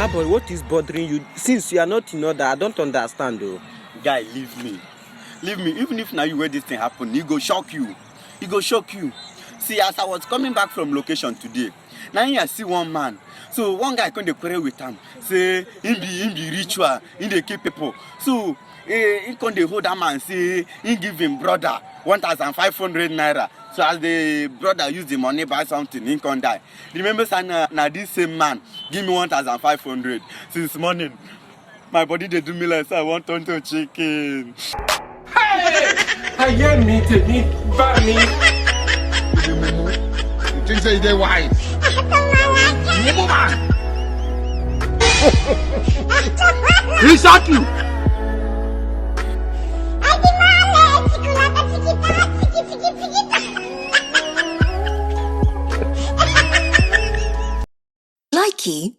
My boy, what is bothering you? Since you are not in order, I don't understand though. Guy, leave me. Leave me. Even if now you where this thing happen, it go shock you. It go shock you. See, as I was coming back from location today, now I see one man. So one guy come to pray with him. Say, him be ritual, him dey keep people. So he come dey hold that man, say, he give him brother 1,500 naira. So as the brother use the money buy something, he can't die. Remember, son, now this same man give me 1,500 since morning. My body they do me like so I want turn to chicken. Hey! I hear me to me, but me. You think say they wise? Woman. He shot you. Likey